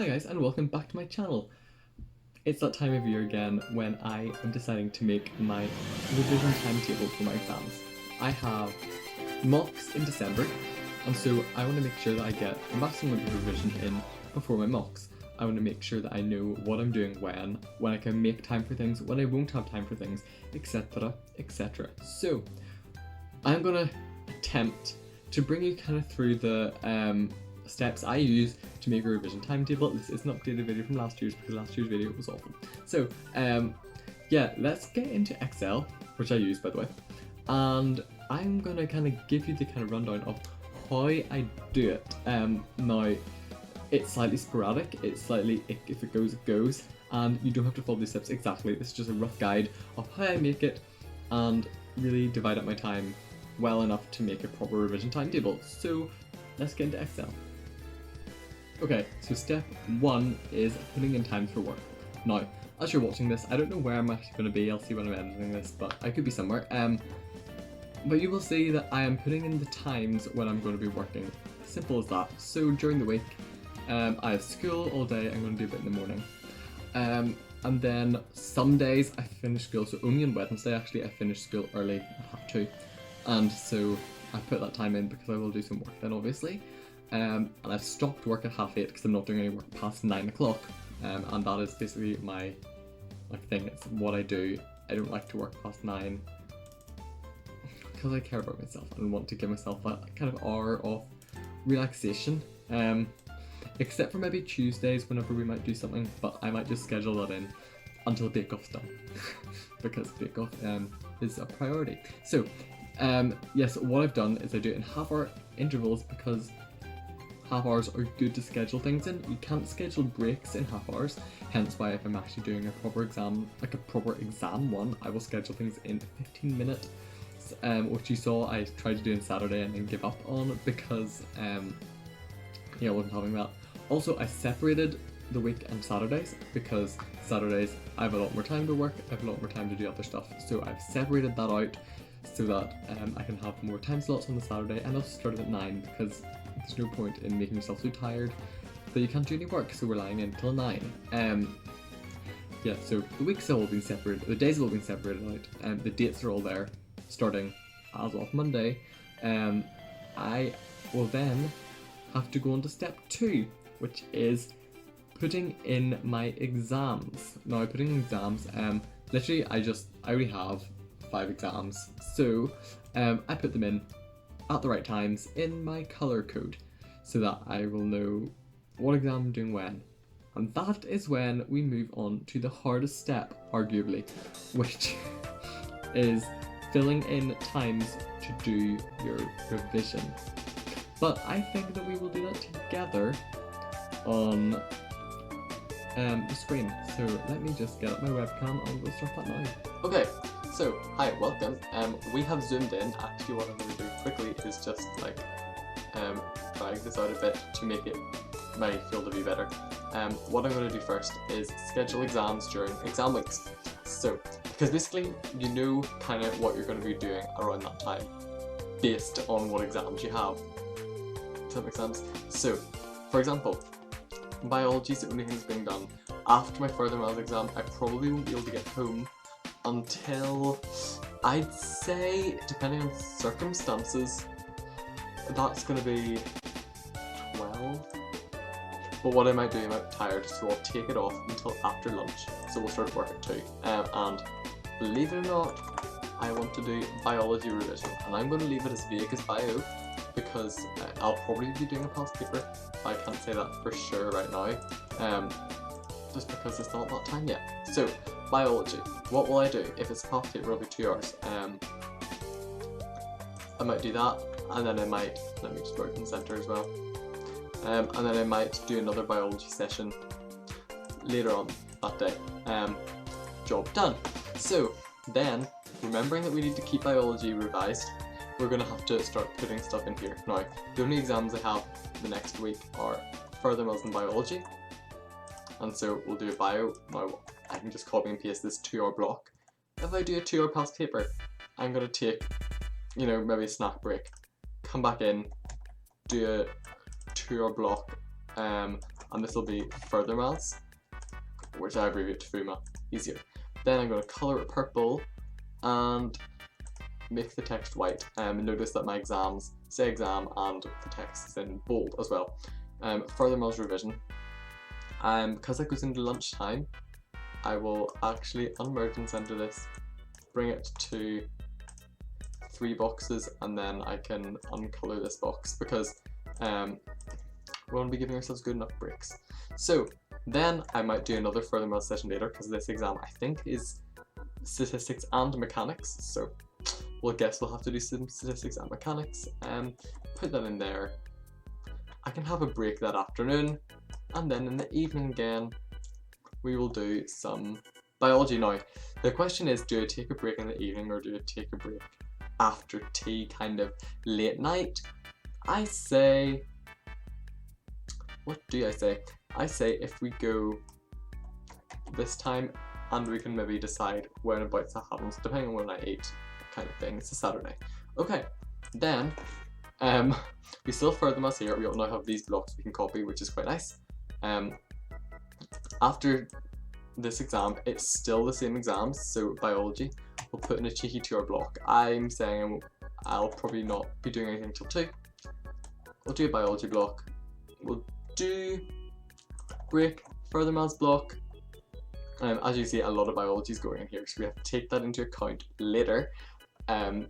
Hi guys and welcome back to my channel. It's that time of year again when I am deciding to make my revision timetable for my exams. I have mocks in December and so I want to make sure that I get a maximum amount of revision in before my mocks. I want to make sure that I know what I'm doing when I can make time for things, when I won't have time for things, etc, etc. So I'm going to attempt to bring you kind of through the steps I use to make a revision timetable. This is an updated video from last year's because last year's video was awful. So yeah, let's get into Excel, which I use by the way, and I'm gonna kind of give you the kind of rundown of how I do it. Now, it's slightly sporadic, it's slightly, if it goes, it goes, and you don't have to follow these steps exactly. This is just a rough guide of how I make it and really divide up my time well enough to make a proper revision timetable. So let's get into Excel. Okay, so step 1 is putting in times for work. Now, as you're watching this, I don't know where I'm actually going to be, I'll see when I'm editing this, but I could be somewhere. But you will see that I am putting in the times when I'm going to be working. Simple as that. So during the week, I have school all day, I'm going to do a bit in the morning. And then some days I finish school, so only on Wednesday actually I finish school early at 2:30. And so I put that time in because I will do some work then obviously. And I've stopped work at 8:30 because I'm not doing any work past 9 o'clock. And that is basically my thing, it's what I do. I don't like to work past 9 because I care about myself and want to give myself a kind of hour of relaxation. Except for maybe Tuesdays whenever we might do something, but I might just schedule that in until Bake Off's done because Bake Off is a priority. So yes, what I've done is I do it in half-hour intervals because half hours are good to schedule things in. You can't schedule breaks in half hours, hence why if I'm actually doing a proper exam, like a proper exam one, I will schedule things in 15 minutes, which you saw I tried to do on Saturday and then give up on because yeah, I wasn't having that. Also, I separated the week and Saturdays because Saturdays I have a lot more time to work, I have a lot more time to do other stuff, so I've separated that out so that I can have more time slots on the Saturday, and also started at 9 because there's no point in making yourself so tired that you can't do any work, so we're lying in till 9. Yeah, so the weeks have all been separated, the days have all been separated out, the dates are all there, starting as of Monday. I will then have to go on to step 2, which is putting in my exams. Now, putting in exams, literally I already have 5 exams, so I put them in at the right times in my colour code so that I will know what exam I'm doing when. And that is when we move on to the hardest step, arguably, which is filling in times to do your revision. But I think that we will do that together on the screen. So let me just get up my webcam and we'll start that now. Okay. So, hi, welcome. We have zoomed in. Actually, what I'm going to do quickly is just drag this out a bit to make my field of view better. What I'm going to do first is schedule exams during exam weeks. So, because basically you know kind of what you're going to be doing around that time based on what exams you have. Does that make sense? So, for example, biology is the only thing that's being done. After my further maths exam, I probably won't be able to get home until, I'd say, depending on circumstances, that's going to be 12. But what I might do, I might be tired, so I'll take it off until after lunch. So we'll start work at 2. And believe it or not, I want to do biology revision. And I'm going to leave it as vague as bio, because I'll probably be doing a past paper. I can't say that for sure right now. Just because it's not that time yet. So, biology. What will I do? If it's a past paper, it'll be 2 hours. I might do that, and then I might, let me just work in the centre as well. And then I might do another biology session later on that day. Job done. So, then, remembering that we need to keep biology revised, we're going to have to start putting stuff in here. Now, the only exams I have the next week are further maths and biology. And so we'll do a bio. Now I can just copy and paste this 2-hour block. If I do a 2-hour past paper, I'm going to take, you know, maybe a snack break, come back in, do a 2-hour block, and this will be further maths, which I abbreviate to FUMA, easier. Then I'm going to colour it purple and make the text white. Notice that my exams say exam and the text is in bold as well. Further maths revision. Because it goes into lunchtime, I will actually unmerge and center this, bring it to 3 boxes, and then I can uncolour this box because we want to be giving ourselves good enough breaks. So then I might do another further maths session later because this exam I think is statistics and mechanics, so we'll have to do some statistics and mechanics. Put that in there. I can have a break that afternoon, and then in the evening again we will do some biology. Now the question is, do I take a break in the evening or do I take a break after tea, kind of late night? I say, what do I say? I say if we go this time and we can maybe decide whenabouts that happens, depending on when I ate, kind of thing. It's a Saturday. Okay, then we still have further maths here. We all now have these blocks we can copy, which is quite nice. After this exam, it's still the same exams, so biology, we'll put in a cheeky 2-hour block. I'm saying I'll probably not be doing anything till 2. We'll do a biology block. We'll do break, further maths block. As you see, a lot of biology is going in here, so we have to take that into account later. And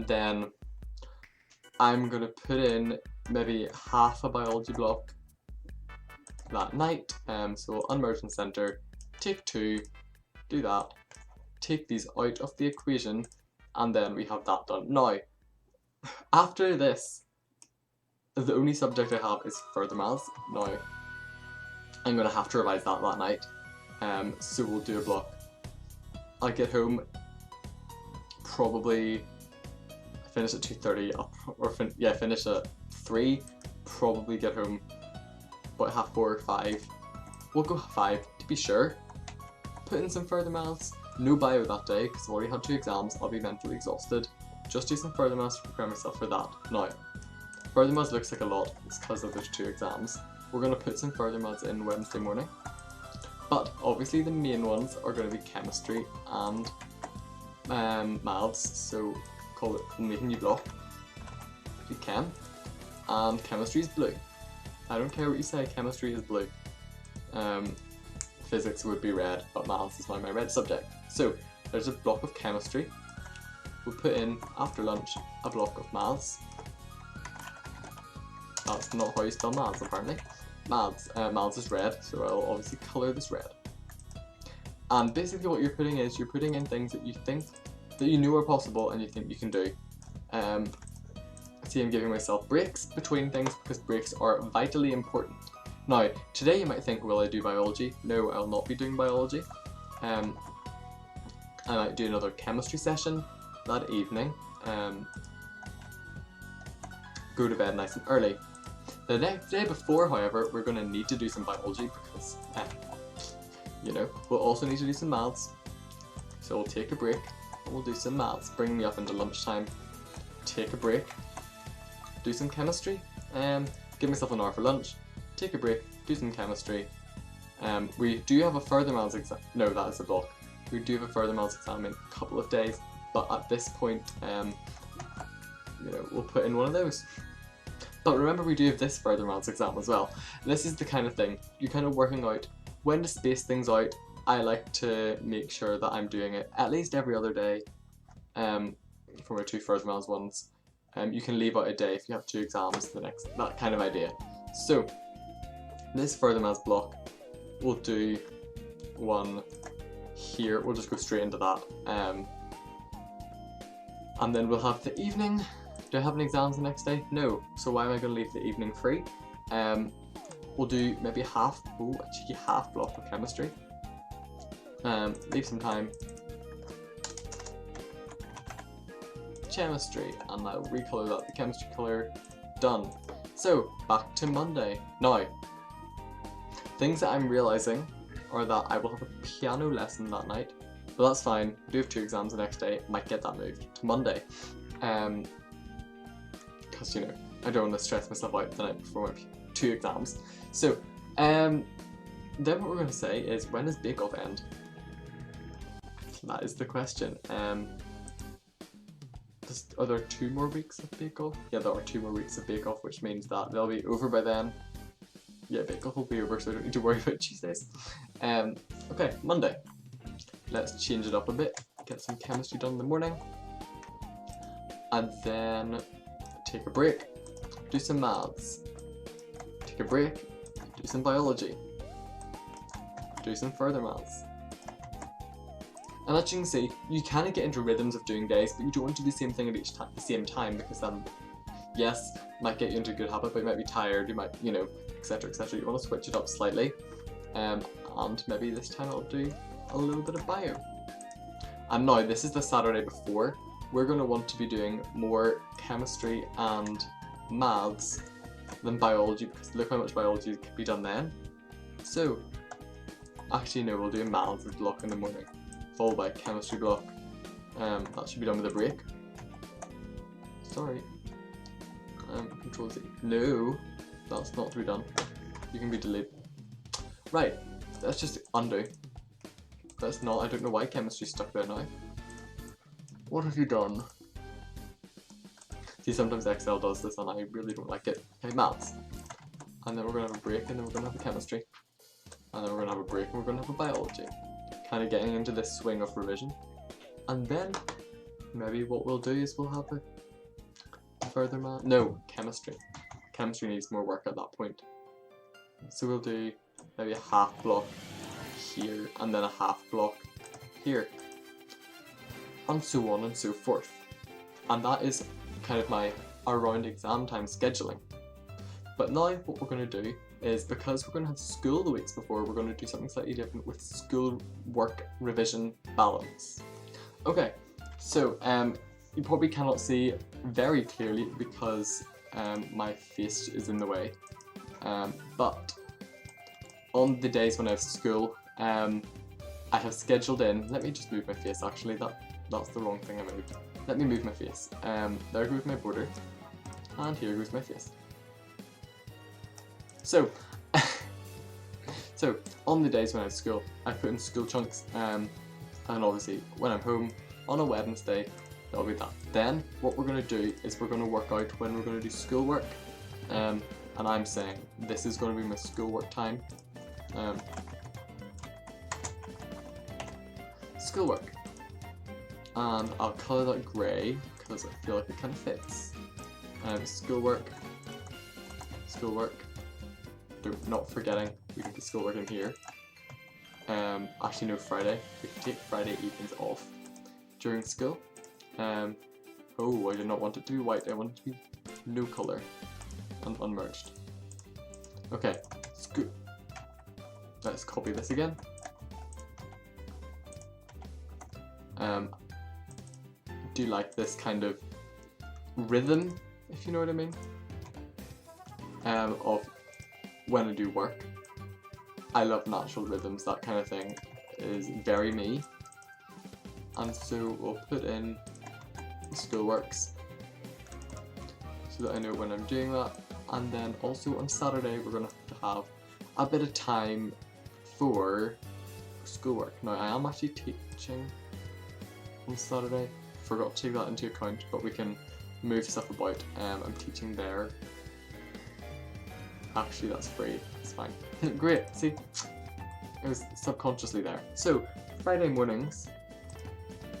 then I'm going to put in maybe half a biology block that night. So we'll unmerge and center, take 2, do that, take these out of the equation, and then we have that done. Now, after this, the only subject I have is further maths. Now, I'm going to have to revise that night. So we'll do a block. I'll get home, probably finish at 2:30, finish at 3, probably get home about 4:30 or 5. We'll go 5 to be sure. Put in some further maths. No bio that day because I've already had 2 exams. I'll be mentally exhausted. Just do some further maths to prepare myself for that. Now, further maths looks like a lot. It's because of those 2 exams. We're going to put some further maths in Wednesday morning. But obviously the main ones are going to be chemistry and maths, so call it make a new block if you can. And chemistry is blue. I don't care what you say, chemistry is blue. Physics would be red, but maths is my red subject. So there's a block of chemistry. We'll put in, after lunch, a block of maths. That's not how you spell maths, apparently. Maths is red, so I'll obviously colour this red. And basically what you're putting in things that you think, that you know are possible and you think you can do. See, I'm giving myself breaks between things because breaks are vitally important. Now, today you might think, will I do biology? No, I'll not be doing biology. I might do another chemistry session that evening. Go to bed nice and early. The day before, however, we're going to need to do some biology because, we'll also need to do some maths. So we'll take a break and we'll do some maths, bring me up into lunchtime, take a break, do some chemistry, give myself an hour for lunch, take a break, do some chemistry. We do have a further maths exam. No, that is a block. We do have a further maths exam in a couple of days, but at this point, we'll put in one of those. But remember, we do have this further maths exam as well. And this is the kind of thing, you're kind of working out when to space things out. I like to make sure that I'm doing it at least every other day for my 2 further maths ones. You can leave out a day if you have 2 exams, that kind of idea. So, this further maths block, we'll do one here, we'll just go straight into that. And then we'll have the evening. Do I have any exams the next day? No. So why am I going to leave the evening free? We'll do maybe a cheeky half block of chemistry. Leave some time. Chemistry, and I'll recolor that, the chemistry color, done. So, back to Monday. Now, things that I'm realising are that I will have a piano lesson that night, but that's fine. I do have 2 exams the next day, might get that moved to Monday. Because, I don't want to stress myself out the night before my 2 exams. So, Then what we're going to say is, when does Bake Off end? That is the question. Are there 2 more weeks of Bake Off? Yeah, there are 2 more weeks of Bake Off, which means that they'll be over by then. Yeah, Bake Off will be over, so I don't need to worry about Tuesdays. Okay, Monday. Let's change it up a bit. Get some chemistry done in the morning. And then take a break. Do some maths. Take a break. Do some biology. Do some further maths. And as you can see, you kind of get into rhythms of doing days, but you don't want to do the same thing at the same time, because then, yes, might get you into a good habit, but you might be tired, you might, you know, etc, etc. You want to switch it up slightly, and maybe this time I'll do a little bit of bio. And now, this is the Saturday before. We're going to want to be doing more chemistry and maths than biology, because look how much biology could be done then. So, actually no, we'll do a maths block in the morning, followed by a chemistry block. That should be done with a break. Sorry. Control Z. No, that's not to be done. You can be delayed. Right, let's just undo. That's not, I don't know why chemistry's stuck there now. What have you done? See, sometimes Excel does this and I really don't like it. Okay, maths. And then we're going to have a break, and then we're going to have a chemistry. And then we're going to have a break, and we're going to have a biology. Kind of getting into this swing of revision. And then, maybe what we'll do is we'll have a further math. No, chemistry. Chemistry needs more work at that point. So we'll do maybe a half block here, and then a half block here. And so on and so forth. And that is kind of my around exam time scheduling. But now what we're going to do is, because we're going to have school the weeks before, we're going to do something slightly different with school work revision balance. Okay, so you probably cannot see very clearly because my face is in the way. But on the days when I have school, I have scheduled in. Let me just move my face. Actually, that's the wrong thing I moved. Let me move my face. There goes my border, and here goes my face. So, so on the days when I have school, I put in school chunks, and obviously when I'm home on a Wednesday, that'll be that. Then what we're going to do is we're going to work out when we're going to do schoolwork, and I'm saying this is going to be my schoolwork time. Schoolwork, and I'll colour that grey because I feel like it kind of fits. Schoolwork. Not forgetting, we can put schoolwork in here. Actually no, Friday. We can take Friday evenings off during school. Oh, I did not want it to be white, I want it to be no colour and unmerged. Okay, let's copy this again. Do you like this kind of rhythm, if you know what I mean? Of when I do work. I love natural rhythms, that kind of thing is very me. And so we'll put in schoolworks so that I know when I'm doing that. And then also on Saturday we're going to have a bit of time for schoolwork. Now I am actually teaching on Saturday, forgot to take that into account, but we can move stuff about. I'm teaching there. Actually, that's free, it's fine. Great, see? It was subconsciously there. So, Friday mornings,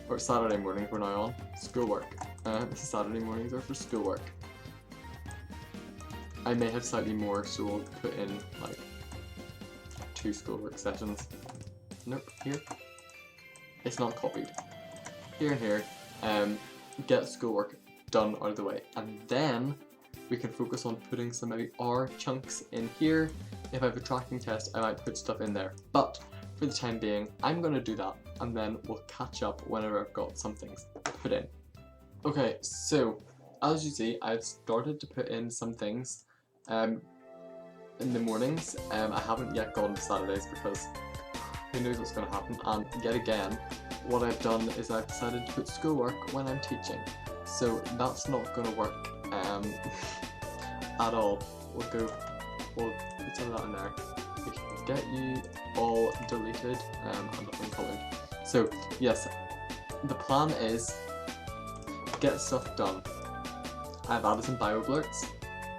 or Saturday mornings we're now on, schoolwork. Saturday mornings are for schoolwork. I may have slightly more, so we'll put in like 2 schoolwork sessions. Nope, here. It's not copied. Here and here, get schoolwork done out of the way. And then we can focus on putting some maybe R chunks in here. If I have a tracking test, I might put stuff in there. But for the time being, I'm going to do that, and then we'll catch up whenever I've got some things put in. Okay, so as you see, I've started to put in some things in the mornings. I haven't yet gone to Saturdays because who knows what's going to happen. And yet again, what I've done is I've decided to put schoolwork when I'm teaching. So that's not going to work at all. We'll put some of that in there. get you all deleted and uncolored. So yes, the plan is get stuff done. I've added some bio blurts.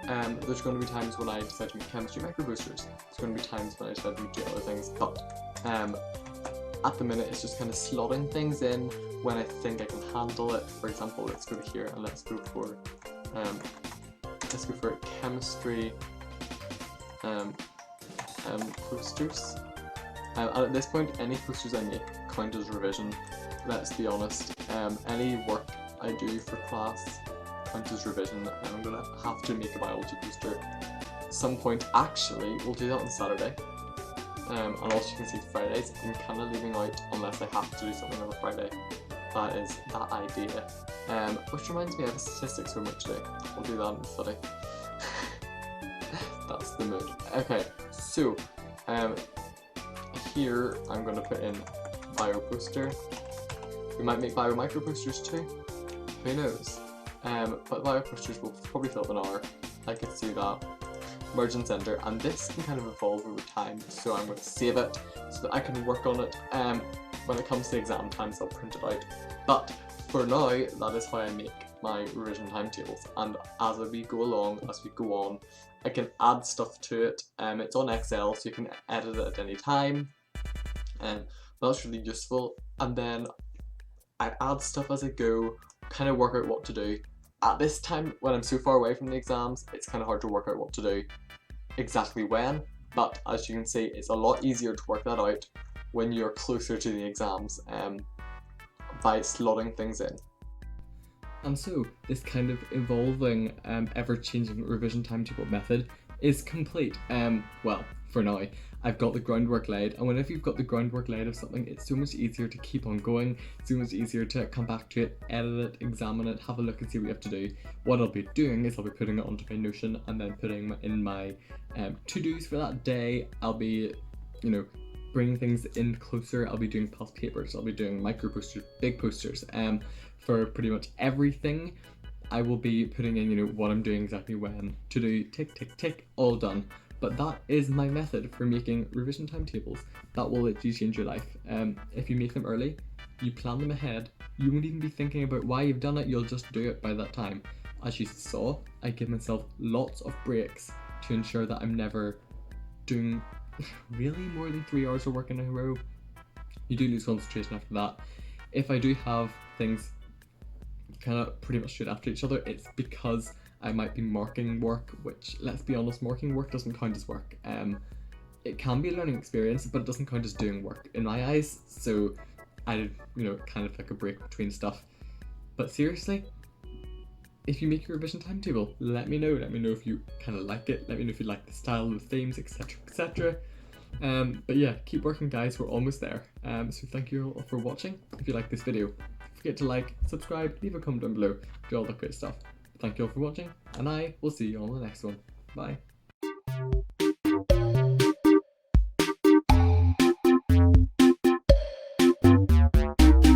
There's going to be times when I decide to make chemistry micro boosters. There's going to be times when I decide to do other things, but at the minute it's just kind of slotting things in when I think I can handle it. For example, let's go to here and let's go for chemistry posters. And at this point, any posters I make count as revision. Let's be honest. Any work I do for class count as revision, and I'm gonna have to make a biology poster at some point. Actually, we'll do that on Saturday. And also you can see Fridays, I'm kind of leaving out unless I have to do something on a Friday. That is that idea. Which reminds me, I have a statistics homework today. We'll do that in the study. That's the mood. Okay, so here I'm going to put in bio poster. We might make bio micro posters too. Who knows? But bio posters will probably fill up an hour. I could do that. Merge and center, and this can kind of evolve over time, so I'm going to save it so that I can work on it when it comes to exam times. I'll print it out, but for now that is how I make my revision timetables, and as we go along, as we go on, I can add stuff to it. It's on Excel, so you can edit it at any time, and that's really useful. And then I add stuff as I go, kind of work out what to do. At this time, when I'm so far away from the exams, it's kind of hard to work out what to do exactly when, but as you can see, it's a lot easier to work that out when you're closer to the exams by slotting things in. And so this kind of evolving, ever-changing revision timetable method is complete. Well, for now. I've got the groundwork laid, and whenever you've got the groundwork laid of something, it's so much easier to keep on going, so much easier to come back to it, edit it, examine it, have a look and see what you have to do. What I'll be doing is I'll be putting it onto my Notion and then putting in my to-dos for that day. I'll be, bringing things in closer. I'll be doing past papers, I'll be doing micro posters, big posters, for pretty much everything. I will be putting in, what I'm doing exactly when, to do, tick, tick, tick, all done. But that is my method for making revision timetables. That will literally change your life. If you make them early, you plan them ahead, you won't even be thinking about why you've done it, you'll just do it by that time. As you saw, I give myself lots of breaks to ensure that I'm never doing really more than 3 hours of work in a row. You do lose concentration after that. If I do have things kind of pretty much straight after each other, it's because I might be marking work, which, let's be honest, marking work doesn't count as work. It can be a learning experience, but it doesn't count as doing work in my eyes, so I, kind of like a break between stuff. But seriously, if you make your revision timetable, let me know. Let me know if you kind of like it. Let me know if you like the style, the themes, etc, etc. But yeah, keep working, guys. We're almost there. So thank you all for watching. If you like this video, don't forget to like, subscribe, leave a comment down below, do all that great stuff. Thank you all for watching, and I will see you on the next one. Bye.